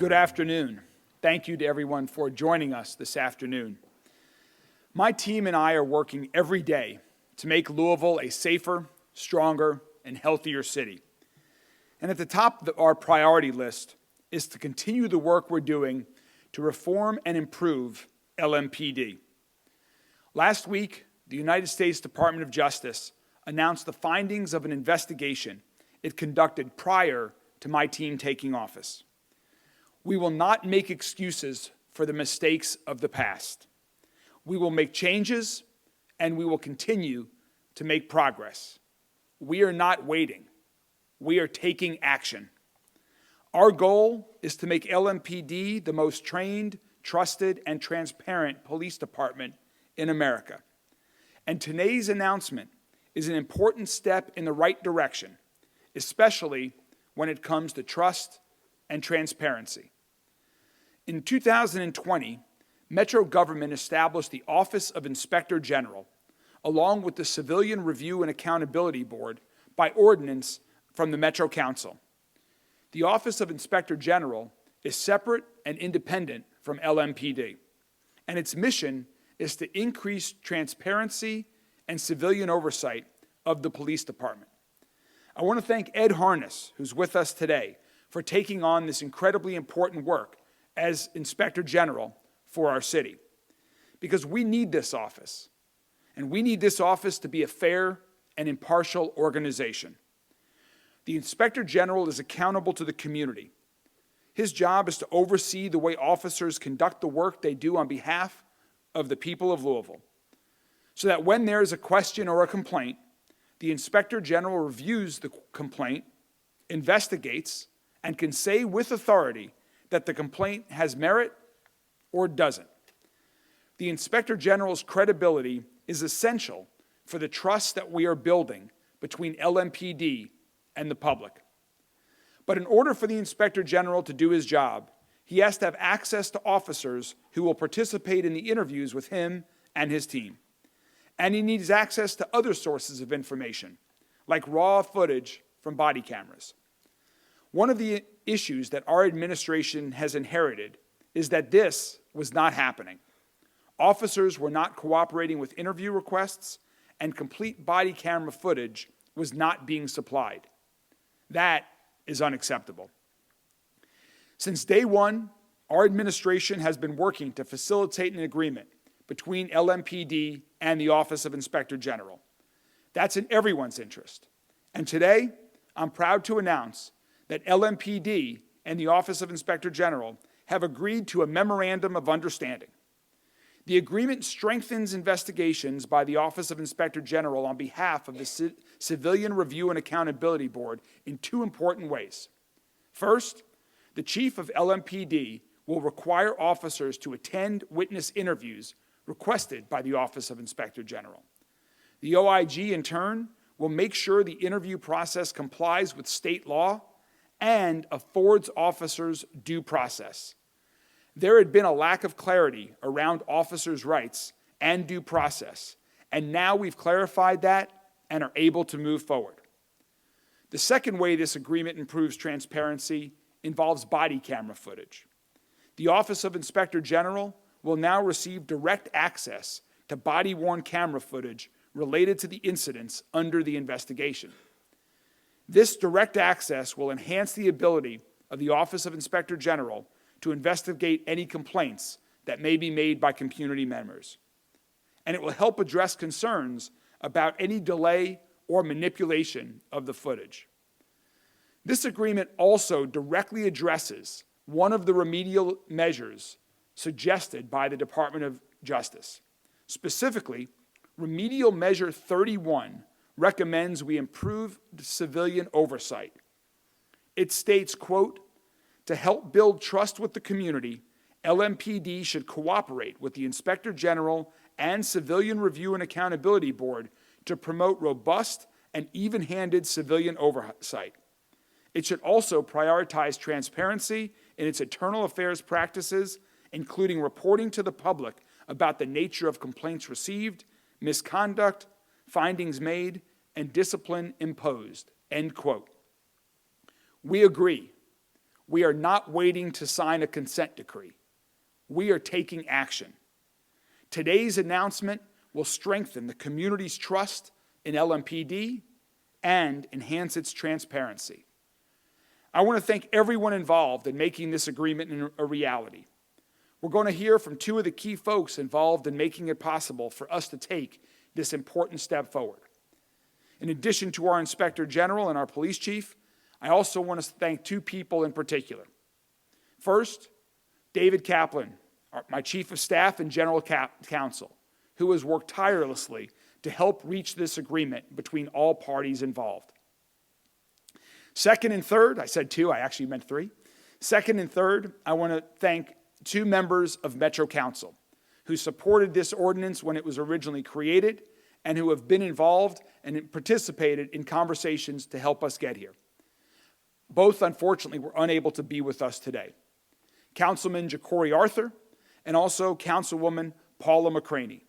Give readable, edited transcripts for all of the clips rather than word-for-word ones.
Good afternoon. Thank you to everyone for joining us this afternoon. My team and I are working every day to make Louisville a safer, stronger, and healthier city. And at the top of our priority list is to continue the work we're doing to reform and improve LMPD. Last week, the United States Department of Justice announced the findings of an investigation it conducted prior to my team taking office. We will not make excuses for the mistakes of the past. We will make changes, and we will continue to make progress. We are not waiting. We are taking action. Our goal is to make LMPD the most trained, trusted, and transparent police department in America. And today's announcement is an important step in the right direction, especially when it comes to trust and transparency. In 2020, Metro government established the Office of Inspector General, along with the Civilian Review and Accountability Board, by ordinance from the Metro Council. The Office of Inspector General is separate and independent from LMPD, and its mission is to increase transparency and civilian oversight of the police department. I want to thank Ed Harness, who's with us today, for taking on this incredibly important work as Inspector General for our city, because we need this office, and we need this office to be a fair and impartial organization. The Inspector General is accountable to the community. His job is to oversee the way officers conduct the work they do on behalf of the people of Louisville, so that when there is a question or a complaint, the Inspector General reviews the complaint, investigates, and can say with authority that the complaint has merit or doesn't. The Inspector General's credibility is essential for the trust that we are building between LMPD and the public. But in order for the Inspector General to do his job, he has to have access to officers who will participate in the interviews with him and his team. And he needs access to other sources of information, like raw footage from body cameras. One of the issues that our administration has inherited is that this was not happening. Officers were not cooperating with interview requests, and complete body camera footage was not being supplied. That is unacceptable. Since day one, our administration has been working to facilitate an agreement between LMPD and the Office of Inspector General. That's in everyone's interest. And today, I'm proud to announce that LMPD and the Office of Inspector General have agreed to a memorandum of understanding. The agreement strengthens investigations by the Office of Inspector General on behalf of the Civilian Review and Accountability Board in two important ways. First, the chief of LMPD will require officers to attend witness interviews requested by the Office of Inspector General. The OIG, in turn, will make sure the interview process complies with state law and affords officers due process. There had been a lack of clarity around officers' rights and due process, and now we've clarified that and are able to move forward. The second way this agreement improves transparency involves body camera footage. The Office of Inspector General will now receive direct access to body-worn camera footage related to the incidents under the investigation. This direct access will enhance the ability of the Office of Inspector General to investigate any complaints that may be made by community members. And it will help address concerns about any delay or manipulation of the footage. This agreement also directly addresses one of the remedial measures suggested by the Department of Justice. Specifically, Remedial Measure 31 recommends we improve civilian oversight. It states, quote, "To help build trust with the community, LMPD should cooperate with the Inspector General and Civilian Review and Accountability Board to promote robust and even-handed civilian oversight. It should also prioritize transparency in its internal affairs practices, including reporting to the public about the nature of complaints received, misconduct, findings made, and discipline imposed," end quote. We agree. We are not waiting to sign a consent decree. We are taking action. Today's announcement will strengthen the community's trust in LMPD and enhance its transparency. I want to thank everyone involved in making this agreement a reality. We're going to hear from two of the key folks involved in making it possible for us to take this important step forward. In addition to our Inspector General and our Police Chief, I also want to thank two people in particular. First, David Kaplan, my Chief of Staff and General Counsel, who has worked tirelessly to help reach this agreement between all parties involved. Second and third, I said two, I actually meant three. Second and third, I want to thank two members of Metro Council who supported this ordinance when it was originally created and who have been involved and participated in conversations to help us get here. Both, unfortunately, were unable to be with us today. Councilman Ja'Cory Arthur and also Councilwoman Paula McCraney.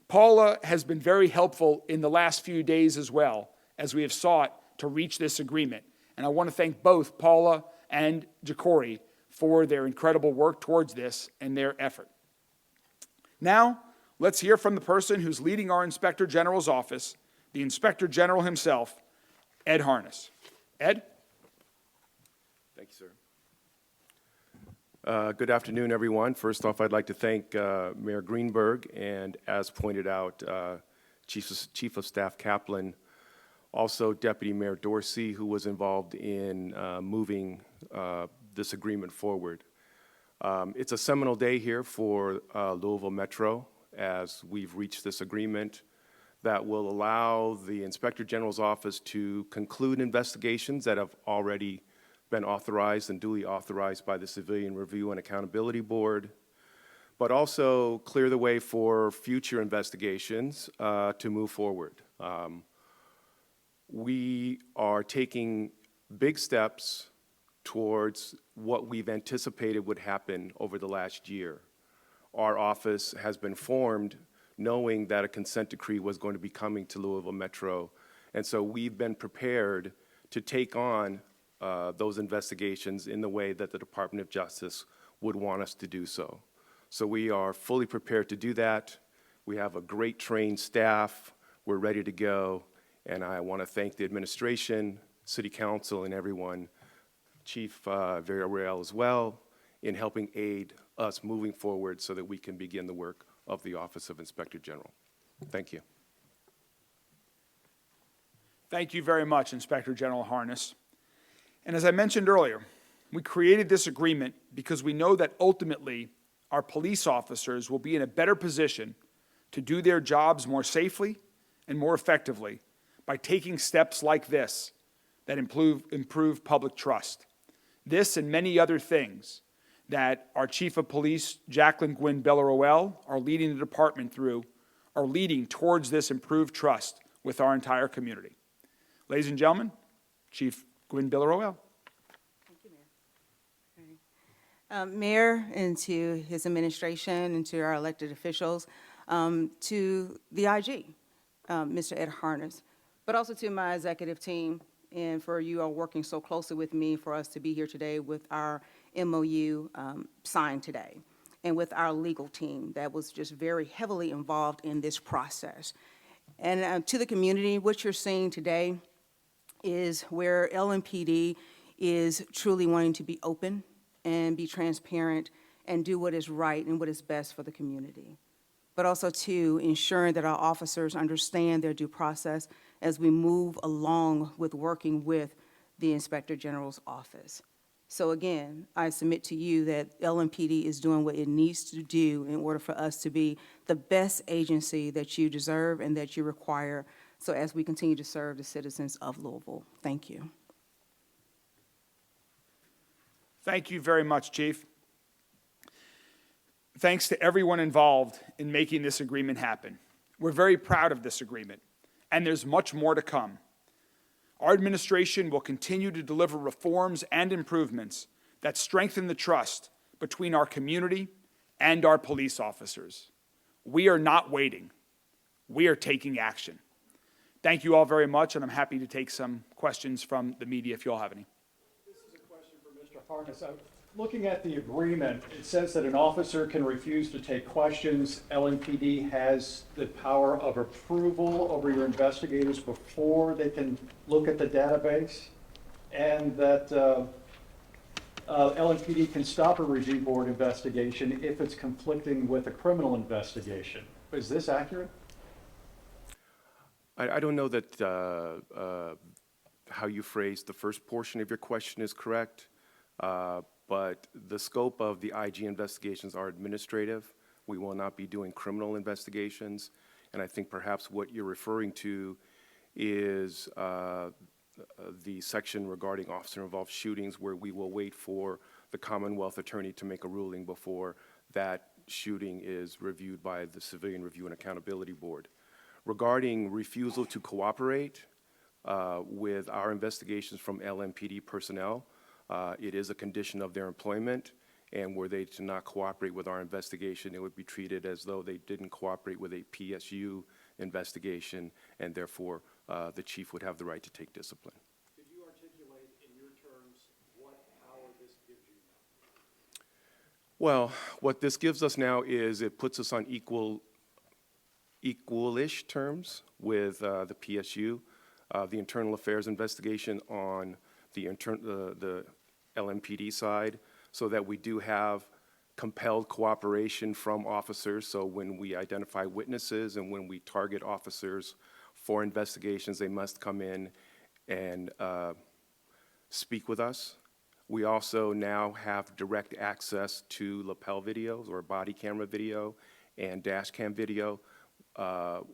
Paula has been very helpful in the last few days as well as we have sought to reach this agreement. And I want to thank both Paula and Ja'Cory for their incredible work towards this and their effort. Now, let's hear from the person who's leading our Inspector General's office, the Inspector General himself, Ed Harness. Ed? Thank you, sir. Good afternoon, everyone. First off, I'd like to thank Mayor Greenberg and, as pointed out, Chief of Staff Kaplan, also Deputy Mayor Dorsey, who was involved in moving this agreement forward. It's a seminal day here for Louisville Metro as we've reached this agreement that will allow the Inspector General's office to conclude investigations that have already been authorized and duly authorized by the Civilian Review and Accountability Board, but also clear the way for future investigations to move forward. We are taking big steps towards what we've anticipated would happen over the last year. Our office has been formed knowing that a consent decree was going to be coming to Louisville Metro, and so we've been prepared to take on those investigations in the way that the Department of Justice would want us to do so. So we are fully prepared to do that. We have a great trained staff. We're ready to go. And I want to thank the administration, City Council, and everyone, Chief Villarreal as well, in helping aid us moving forward so that we can begin the work of the Office of Inspector General. Thank you. Thank you very much, Inspector General Harness. And as I mentioned earlier, we created this agreement because we know that ultimately our police officers will be in a better position to do their jobs more safely and more effectively by taking steps like this that improve public trust. This and many other things that our Chief of Police, Jacqueline Gwynn Bellaroel, are leading the department through are leading towards this improved trust with our entire community. Ladies and gentlemen, Chief Gwynn Bellaroel. Thank you, Mayor. Mayor, and to his administration, and to our elected officials, to the IG, Mr. Ed Harness, but also to my executive team, and for you all working so closely with me for us to be here today with our MOU signed today, and with our legal team that was just very heavily involved in this process. And to the community, what you're seeing today is where LMPD is truly wanting to be open and be transparent and do what is right and what is best for the community. But also, too, ensuring that our officers understand their due process as we move along with working with the Inspector General's office. So again, I submit to you that LMPD is doing what it needs to do in order for us to be the best agency that you deserve and that you require, so as we continue to serve the citizens of Louisville. Thank you. Thank you very much, Chief. Thanks to everyone involved in making this agreement happen. We're very proud of this agreement, and there's much more to come. Our administration will continue to deliver reforms and improvements that strengthen the trust between our community and our police officers. We are not waiting. We are taking action. Thank you all very much, and I'm happy to take some questions from the media if you all have any. This is a Harness, looking at the agreement, it says that an officer can refuse to take questions. LMPD has the power of approval over your investigators before they can look at the database, and that LMPD can stop a review board investigation if it's conflicting with a criminal investigation. Is this accurate? I don't know that how you phrased the first portion of your question is correct, but the scope of the IG investigations are administrative. We will not be doing criminal investigations, and I think perhaps what you're referring to is the section regarding officer-involved shootings, where we will wait for the Commonwealth Attorney to make a ruling before that shooting is reviewed by the Civilian Review and Accountability Board. Regarding refusal to cooperate with our investigations from LMPD personnel, it is a condition of their employment, and were they to not cooperate with our investigation, it would be treated as though they didn't cooperate with a PSU investigation, and therefore the chief would have the right to take discipline. Could you articulate in your terms what power this gives you? Well, what this gives us now is it puts us on equal-ish terms with the PSU. The internal affairs investigation on the LMPD side, so that we do have compelled cooperation from officers. So when we identify witnesses and when we target officers for investigations, they must come in and speak with us. We also now have direct access to lapel videos or body camera video and dash cam video.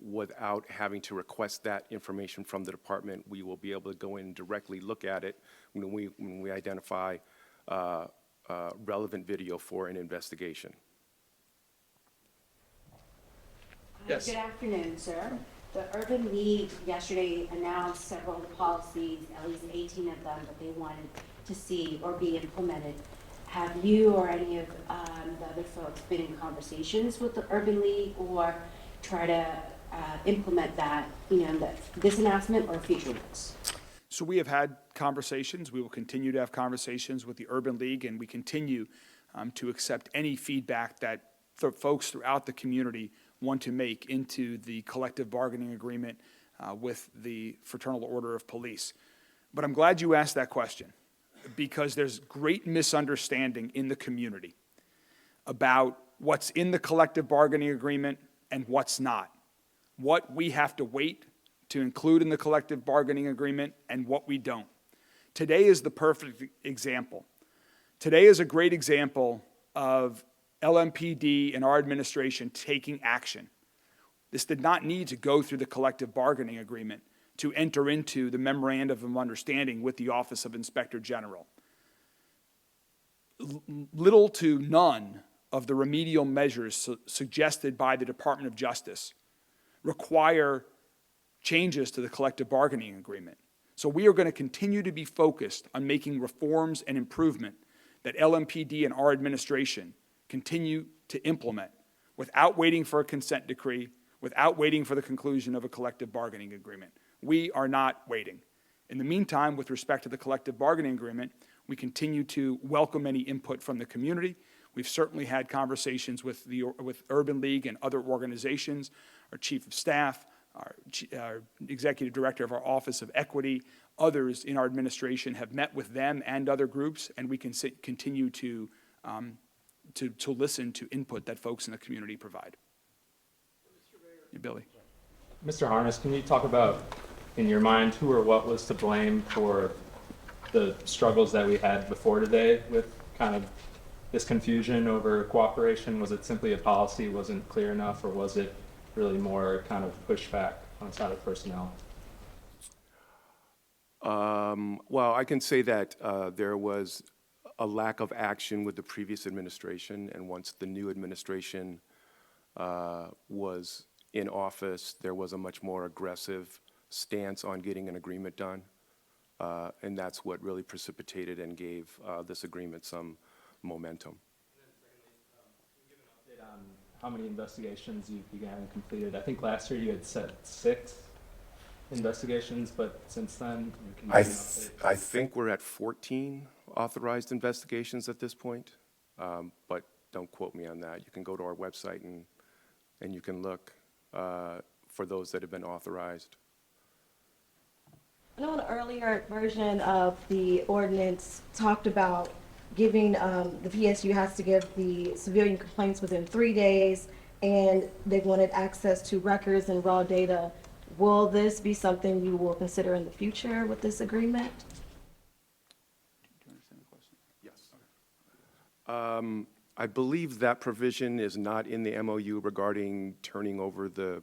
Without having to request that information from the department, we will be able to go in and directly look at it when we identify relevant video for an investigation. Yes. Good afternoon, sir. The Urban League yesterday announced several policies, at least 18 of them, that they wanted to see or be implemented. Have you or any of the other folks been in conversations with the Urban League or try to implement that, this announcement or future ones? So we have had conversations. We will continue to have conversations with the Urban League, and we continue to accept any feedback that folks throughout the community want to make into the collective bargaining agreement with the Fraternal Order of Police. But I'm glad you asked that question, because there's great misunderstanding in the community about what's in the collective bargaining agreement and what's not, what we have to wait to include in the collective bargaining agreement and what we don't. Today is the perfect example. Today is a great example of LMPD and our administration taking action. This did not need to go through the collective bargaining agreement to enter into the memorandum of understanding with the Office of Inspector General. Little to none of the remedial measures suggested by the Department of Justice require changes to the collective bargaining agreement. So we are going to continue to be focused on making reforms and improvement that LMPD and our administration continue to implement without waiting for a consent decree, without waiting for the conclusion of a collective bargaining agreement. We are not waiting. In the meantime, with respect to the collective bargaining agreement, we continue to welcome any input from the community. We've certainly had conversations with Urban League and other organizations, our chief of staff, our executive director of our Office of Equity, others in our administration have met with them and other groups, and we can continue to listen to input that folks in the community provide. Billy. Mr. Harness, can you talk about, in your mind, who or what was to blame for the struggles that we had before today with kind of this confusion over cooperation? Was it simply a policy wasn't clear enough, or was it really more kind of pushback on the side of personnel? Well, I can say that there was a lack of action with the previous administration, and once the new administration was in office, there was a much more aggressive stance on getting an agreement done, and that's what really precipitated and gave this agreement some momentum. Can you give an update on how many investigations you began and completed? I think last year you had said 6 investigations, but since then, can you give an update? I think we're at 14 authorized investigations at this point, but don't quote me on that. You can go to our website and you can look for those that have been authorized. I know an earlier version of the ordinance talked about giving, the PSU has to give the civilian complaints within 3 days, and they wanted access to records and raw data. Will this be something you will consider in the future with this agreement? Yes. I believe that provision is not in the MOU regarding turning over the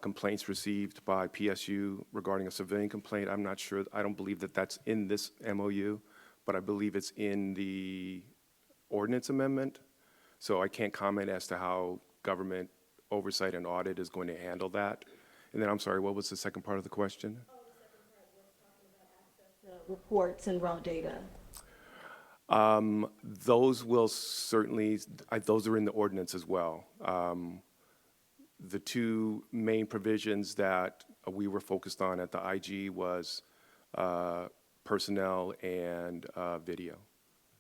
complaints received by PSU regarding a civilian complaint. I'm not sure, I don't believe that that's in this MOU, but I believe it's in the ordinance amendment. So I can't comment as to how government oversight and audit is going to handle that. And then, I'm sorry, what was the second part of the question? Oh, the second part was talking about access to reports and raw data. Those will certainly, those are in the ordinance as well. The two main provisions that we were focused on at the IG was personnel and video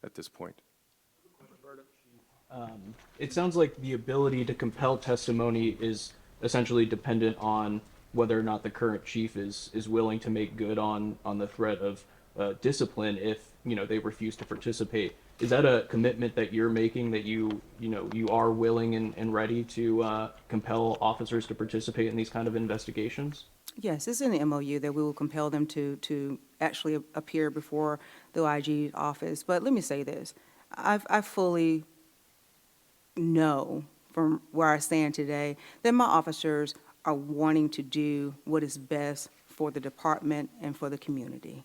at this point. It sounds like the ability to compel testimony is essentially dependent on whether or not the current chief is willing to make good on the threat of discipline if, you know, they refuse to participate. Is that a commitment that you're making, that you are willing and ready to compel officers to participate in these kind of investigations? Yes, it's in the MOU that we will compel them to actually appear before the IG office. But let me say this, I fully know from where I stand today that my officers are wanting to do what is best for the department and for the community.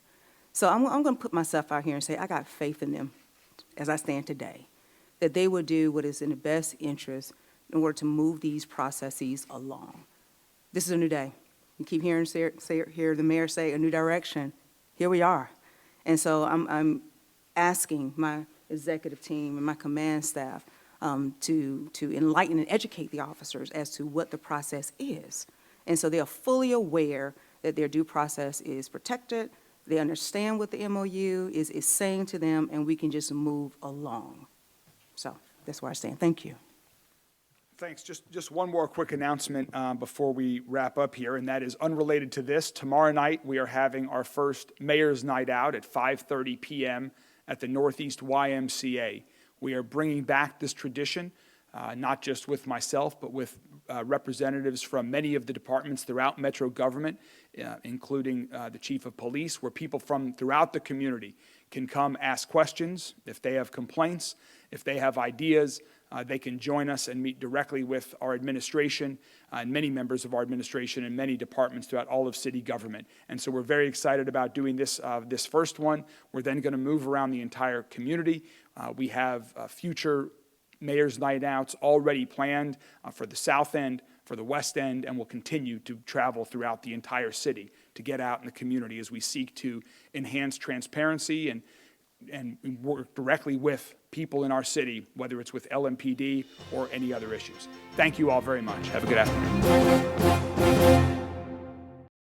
So I'm going to put myself out here and say I got faith in them as I stand today, that they will do what is in the best interest in order to move these processes along. This is a new day. You keep hear the mayor say a new direction. Here we are. And so I'm asking my executive team and my command staff to enlighten and educate the officers as to what the process is. And so they are fully aware that their due process is protected. They understand what the MOU is saying to them, and we can just move along. So that's where I stand. Thank you. Thanks. Just one more quick announcement before we wrap up here, and that is unrelated to this. Tomorrow night, we are having our first Mayor's Night Out at 5:30 p.m. at the Northeast YMCA. We are bringing back this tradition, not just with myself, but with representatives from many of the departments throughout Metro government, including the Chief of Police, where people from throughout the community can come ask questions. If they have complaints, if they have ideas, they can join us and meet directly with our administration and many members of our administration and many departments throughout all of city government. And so we're very excited about doing this first one. We're then going to move around the entire community. We have future Mayor's Night Outs already planned for the South End, for the West End, and we'll continue to travel throughout the entire city to get out in the community as we seek to enhance transparency and work directly with people in our city, whether it's with LMPD or any other issues. Thank you all very much. Have a good afternoon.